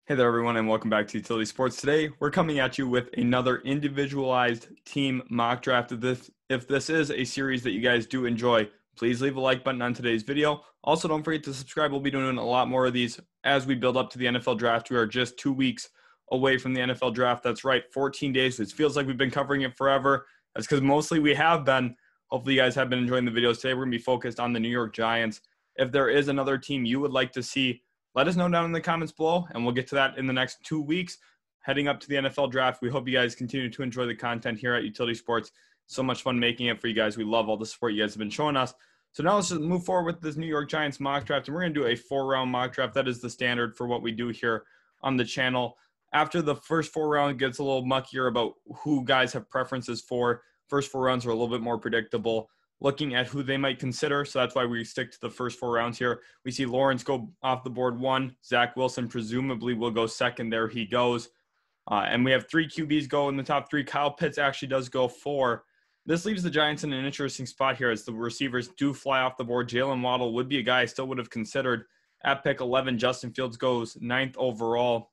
Hey there, everyone, and welcome back to Utility Sports. Today, we're coming at you with another individualized team mock draft. If this is a series that you guys do enjoy, please leave a like button on today's video. Also, don't forget to subscribe. We'll be doing a lot more of these as we build up to the NFL draft. We are just 2 weeks away from the NFL draft. That's right, 14 days. It feels like we've been covering it forever. That's because mostly we have been. Hopefully, you guys have been enjoying the videos. Today, we're going to be focused on the New York Giants. If there is another team you would like to see, let us know down in the comments below, and we'll get to that in the next 2 weeks heading up to the NFL draft. We hope you guys continue to enjoy the content here at Utility Sports. So much fun making it for you guys. We love all the support you guys have been showing us. So now let's just move forward with this New York Giants mock draft, and we're going to do a 4-round mock draft. That is the standard for what we do here on the channel. After the first 4 rounds, it gets a little muckier about who guys have preferences for. First 4 rounds are a little bit more predictable, looking at who they might consider. So that's why we stick to the first 4 rounds here. We see Lawrence go off the board 1. Zach Wilson presumably will go second. There he goes. And we have 3 QBs go in the top 3. Kyle Pitts actually does go 4. This leaves the Giants in an interesting spot here as the receivers do fly off the board. Jalen Waddle would be a guy I still would have considered at pick 11. Justin Fields goes 9th overall.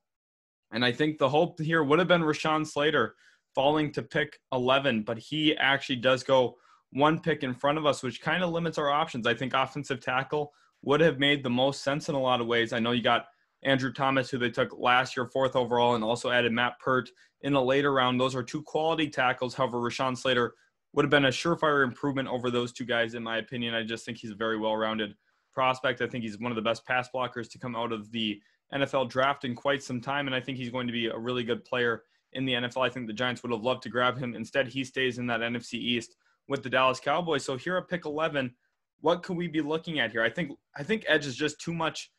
And I think the hope here would have been Rashawn Slater falling to pick 11, but he actually does go 1 pick in front of us, which kind of limits our options. I think offensive tackle would have made the most sense in a lot of ways. I know you got Andrew Thomas, who they took last year, 4th overall, and also added Matt Pert in a later round. Those are 2 quality tackles. However, Rashawn Slater would have been a surefire improvement over those 2 guys, in my opinion. I just think he's a very well-rounded prospect. I think he's one of the best pass blockers to come out of the NFL draft in quite some time, and I think he's going to be a really good player in the NFL. I think the Giants would have loved to grab him. Instead, he stays in that NFC East with the Dallas Cowboys. So here at pick 11, what could we be looking at here? I think edge is just too much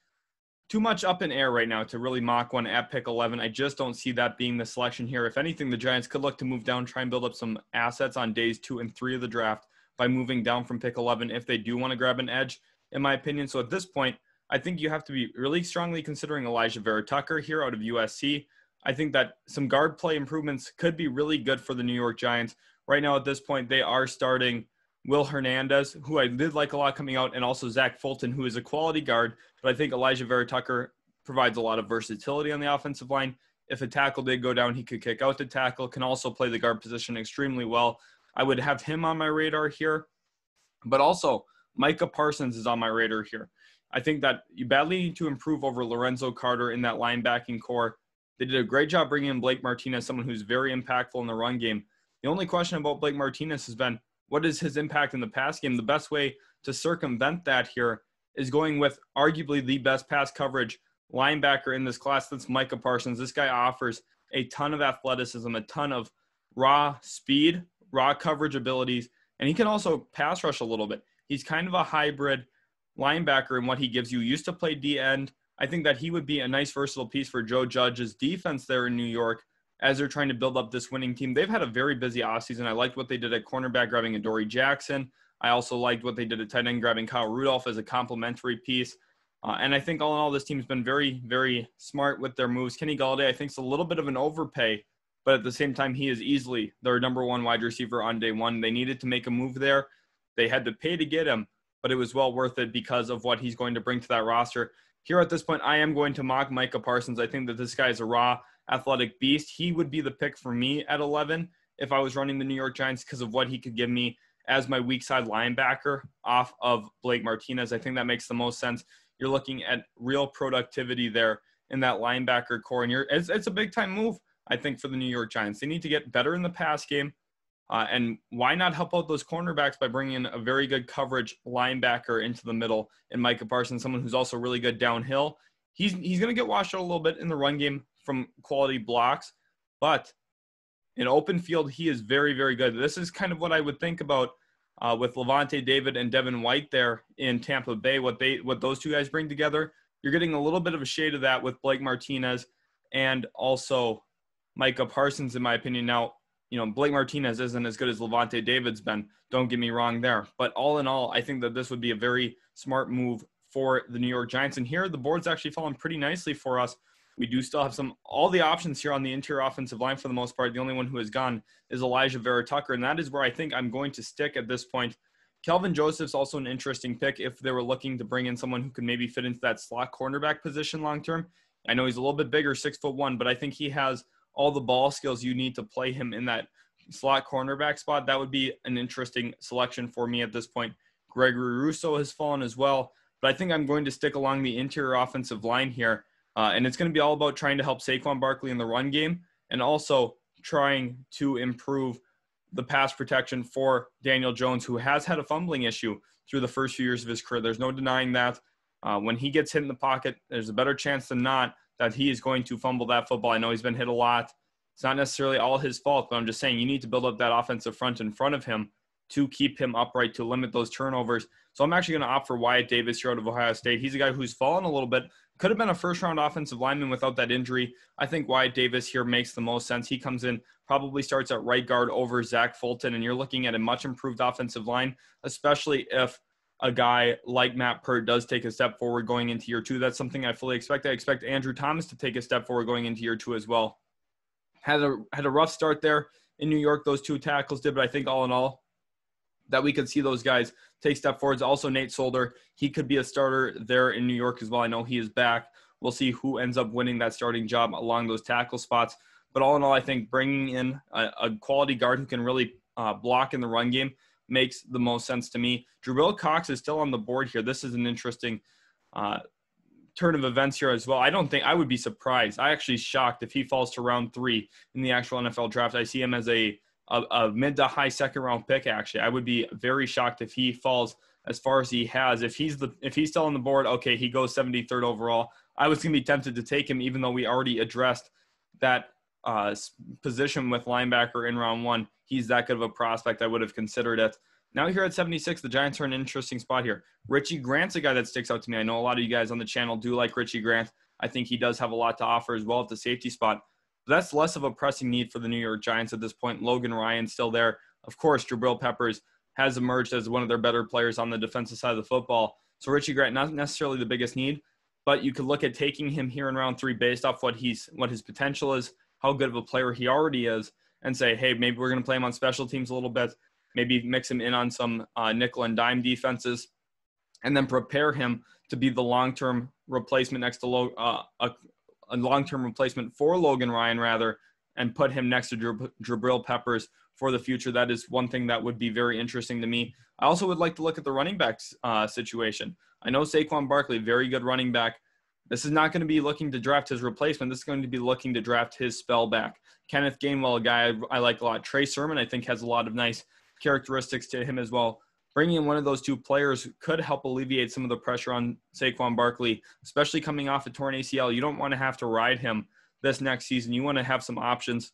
up in air right now to really mock one at pick 11. I just don't see that being the selection here. If anything, the Giants could look to move down, try and build up some assets on days 2 and 3 of the draft by moving down from pick 11 if they do want to grab an edge, in my opinion. So at this point, I think you have to be really strongly considering Elijah Vera-Tucker here out of USC. I think that some guard play improvements could be really good for the New York Giants. Right now, at this point, they are starting Will Hernandez, who I did like a lot coming out, and also Zach Fulton, who is a quality guard. But I think Elijah Vera-Tucker provides a lot of versatility on the offensive line. If a tackle did go down, he could kick out the tackle, can also play the guard position extremely well. I would have him on my radar here. But also, Micah Parsons is on my radar here. I think that you badly need to improve over Lorenzo Carter in that linebacking core. They did a great job bringing in Blake Martinez, someone who's very impactful in the run game. The only question about Blake Martinez has been, what is his impact in the pass game? The best way to circumvent that here is going with arguably the best pass coverage linebacker in this class. That's Micah Parsons. This guy offers a ton of athleticism, a ton of raw speed, raw coverage abilities, and he can also pass rush a little bit. He's kind of a hybrid linebacker in what he gives you. Used to play D-end. I think that he would be a nice versatile piece for Joe Judge's defense there in New York as they're trying to build up this winning team. They've had a very busy offseason. I liked what they did at cornerback, grabbing Adoree Jackson. I also liked what they did at tight end, grabbing Kyle Rudolph as a complementary piece. And I think all in all, this team's been very, very smart with their moves. Kenny Golladay, I think, is a little bit of an overpay, but at the same time, he is easily their number 1 wide receiver on day 1. They needed to make a move there. They had to pay to get him, but it was well worth it because of what he's going to bring to that roster. Here at this point, I am going to mock Micah Parsons. I think that this guy is a raw, athletic beast. He would be the pick for me at 11 if I was running the New York Giants because of what he could give me as my weak side linebacker off of Blake Martinez. I think that makes the most sense. You're looking at real productivity there in that linebacker core, and it's a big-time move, I think, for the New York Giants. They need to get better in the pass game, and why not help out those cornerbacks by bringing in a very good coverage linebacker into the middle in Micah Parsons, someone who's also really good downhill. He's going to get washed out a little bit in the run game from quality blocks, but in open field, he is very, very good. This is kind of what I would think about with Levante David and Devin White there in Tampa Bay, what those 2 guys bring together. You're getting a little bit of a shade of that with Blake Martinez and also Micah Parsons, in my opinion. Now, Blake Martinez isn't as good as Levante David's been. Don't get me wrong there. But all in all, I think that this would be a very smart move for the New York Giants. And here, the board's actually fallen pretty nicely for us. We do still have all the options here on the interior offensive line for the most part. The only one who has gone is Elijah Vera-Tucker, and that is where I think I'm going to stick at this point. Kelvin Joseph's also an interesting pick if they were looking to bring in someone who could maybe fit into that slot cornerback position long-term. I know he's a little bit bigger, 6'1", but I think he has all the ball skills you need to play him in that slot cornerback spot. That would be an interesting selection for me at this point. Gregory Rousseau has fallen as well, but I think I'm going to stick along the interior offensive line here. And it's going to be all about trying to help Saquon Barkley in the run game and also trying to improve the pass protection for Daniel Jones, who has had a fumbling issue through the first few years of his career. There's no denying that. When he gets hit in the pocket, there's a better chance than not that he is going to fumble that football. I know he's been hit a lot. It's not necessarily all his fault, but I'm just saying you need to build up that offensive front in front of him to keep him upright, to limit those turnovers. So I'm actually going to opt for Wyatt Davis here out of Ohio State. He's a guy who's fallen a little bit. Could have been a first-round offensive lineman without that injury. I think Wyatt Davis here makes the most sense. He comes in, probably starts at right guard over Zach Fulton, and you're looking at a much improved offensive line, especially if a guy like Matt Pert does take a step forward going into year 2. That's something I fully expect. I expect Andrew Thomas to take a step forward going into year 2 as well. Had a rough start there in New York, those 2 tackles did, but I think all in all, that we could see those guys take step forwards. Also, Nate Solder, he could be a starter there in New York as well. I know he is back. We'll see who ends up winning that starting job along those tackle spots. But all in all, I think bringing in a quality guard who can really block in the run game makes the most sense to me. Bill Cox is still on the board here. This is an interesting turn of events here as well. I would be surprised. I actually shocked if he falls to round 3 in the actual NFL draft. I see him as a mid to high second round pick. Actually, I would be very shocked if he falls as far as he has. If he's still on the board, okay, he goes 73rd overall. I was going to be tempted to take him, even though we already addressed that position with linebacker in round 1. He's that good of a prospect. I would have considered it. Now here at 76, the Giants are in an interesting spot here. Richie Grant's a guy that sticks out to me. I know a lot of you guys on the channel do like Richie Grant. I think he does have a lot to offer as well at the safety spot. But that's less of a pressing need for the New York Giants at this point. Logan Ryan's still there. Of course, Jabril Peppers has emerged as one of their better players on the defensive side of the football. So Richie Grant, not necessarily the biggest need, but you could look at taking him here in round 3 based off what his potential is, how good of a player he already is, and say, hey, maybe we're going to play him on special teams a little bit, maybe mix him in on some nickel and dime defenses, and then prepare him to be the long-term replacement next to a long-term replacement for Logan Ryan, rather, and put him next to Jabril Peppers for the future. That is one thing that would be very interesting to me. I also would like to look at the running backs situation. I know Saquon Barkley, very good running back. This is not going to be looking to draft his replacement. This is going to be looking to draft his spell back. Kenneth Gainwell, a guy I like a lot. Trey Sermon, I think, has a lot of nice characteristics to him as well. Bringing in one of those 2 players could help alleviate some of the pressure on Saquon Barkley, especially coming off a torn ACL. You don't want to have to ride him this next season. You want to have some options.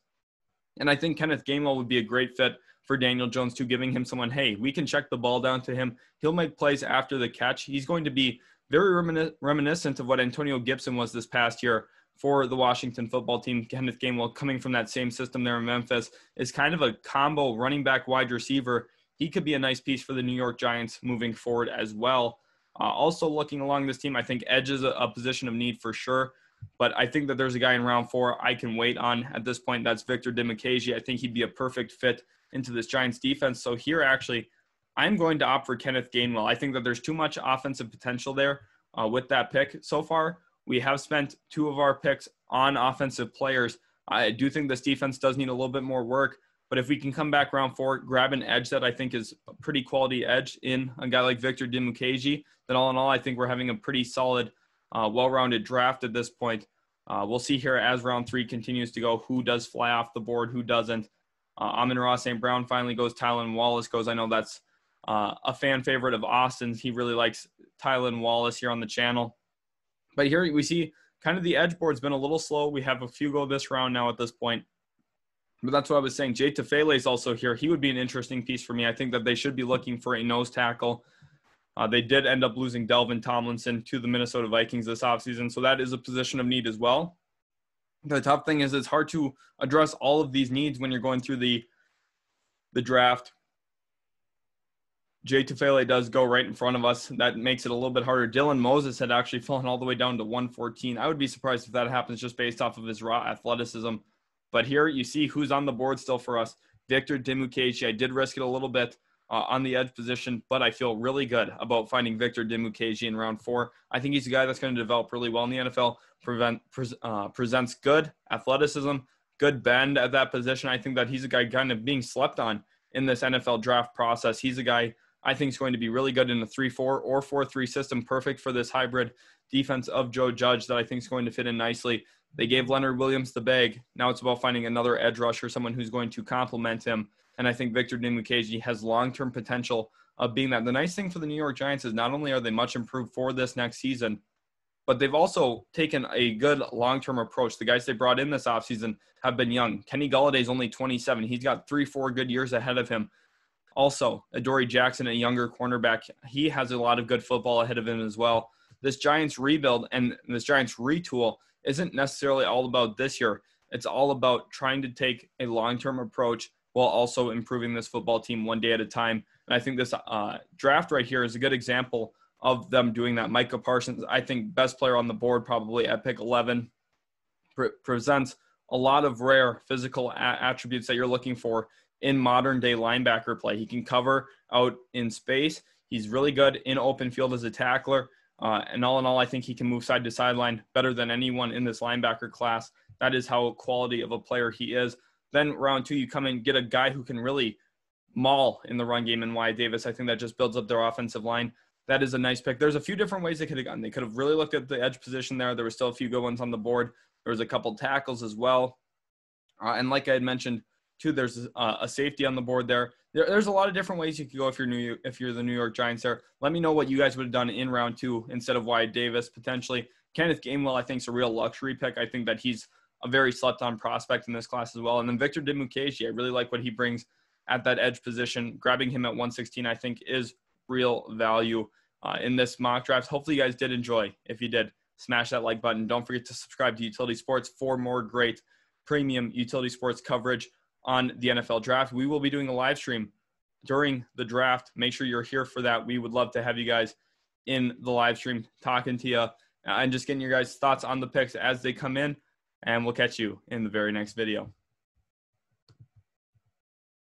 And I think Kenneth Gainwell would be a great fit for Daniel Jones too, giving him someone, hey, we can check the ball down to him. He'll make plays after the catch. He's going to be very reminiscent of what Antonio Gibson was this past year for the Washington football team. Kenneth Gainwell, coming from that same system there in Memphis, is kind of a combo running back wide receiver. He could be a nice piece for the New York Giants moving forward as well. Also looking along this team, I think edge is a position of need for sure. But I think that there's a guy in round 4 I can wait on at this point. That's Victor Dimukeje. I think he'd be a perfect fit into this Giants defense. So here, actually, I'm going to opt for Kenneth Gainwell. I think that there's too much offensive potential there with that pick. So far, we have spent 2 of our picks on offensive players. I do think this defense does need a little bit more work. But if we can come back round 4, grab an edge that I think is a pretty quality edge in a guy like Victor Dimukeje, then all in all, I think we're having a pretty solid, well-rounded draft at this point. We'll see here as round 3 continues to go who does fly off the board, who doesn't. Amon-Ra St. Brown finally goes. Tylan Wallace goes. I know that's a fan favorite of Austin's. He really likes Tylan Wallace here on the channel. But here we see kind of the edge board's been a little slow. We have a few go this round now at this point. But that's what I was saying. Jay Tufaili is also here. He would be an interesting piece for me. I think that they should be looking for a nose tackle. They did end up losing Delvin Tomlinson to the Minnesota Vikings this offseason, so that is a position of need as well. The tough thing is it's hard to address all of these needs when you're going through the draft. Jay Tufaili does go right in front of us. That makes it a little bit harder. Dylan Moses had actually fallen all the way down to 114. I would be surprised if that happens just based off of his raw athleticism. But here you see who's on the board still for us. Victor Dimukeje. I did risk it a little bit on the edge position, but I feel really good about finding Victor Dimukeje in round 4. I think he's a guy that's going to develop really well in the NFL, presents good athleticism, good bend at that position. I think that he's a guy kind of being slept on in this NFL draft process. He's a guy I think is going to be really good in a 3-4 or 4-3 system, perfect for this hybrid defense of Joe Judge that I think is going to fit in nicely. They gave Leonard Williams the bag. Now it's about finding another edge rusher, someone who's going to complement him. And I think Victor Dimukeje has long-term potential of being that. The nice thing for the New York Giants is not only are they much improved for this next season, but they've also taken a good long-term approach. The guys they brought in this offseason have been young. Kenny Galladay's only 27. He's got 3-4 good years ahead of him. Also, Adoree Jackson, a younger cornerback, he has a lot of good football ahead of him as well. This Giants rebuild and this Giants retool isn't necessarily all about this year. It's all about trying to take a long-term approach while also improving this football team one day at a time. And I think this draft right here is a good example of them doing that. Micah Parsons, I think best player on the board probably at pick 11, presents a lot of rare physical attributes that you're looking for in modern day linebacker play. He can cover out in space. He's really good in open field as a tackler. And all in all, I think he can move side to sideline better than anyone in this linebacker class. That is how quality of a player he is. Then round 2, you come and get a guy who can really maul in the run game in Wyatt Davis. I think that just builds up their offensive line. That is a nice pick. There's a few different ways they could have gone. They could have really looked at the edge position there. There were still a few good ones on the board. There was a couple tackles as well. And like I had mentioned, too, there's a safety on the board there. There's a lot of different ways you could go if you're the New York Giants there. Let me know what you guys would have done in round 2 instead of Wyatt Davis, potentially. Kenneth Gainwell, I think, is a real luxury pick. I think that he's a very slept-on prospect in this class as well. And then Victor Dimukeje, I really like what he brings at that edge position. Grabbing him at 116, I think, is real value in this mock draft. Hopefully you guys did enjoy. If you did, smash that like button. Don't forget to subscribe to Utility Sports for more great premium utility sports coverage on the NFL draft. We will be doing a live stream during the draft. Make sure you're here for that. We would love to have you guys in the live stream talking to you and just getting your guys' thoughts on the picks as they come in. And we'll catch you in the very next video.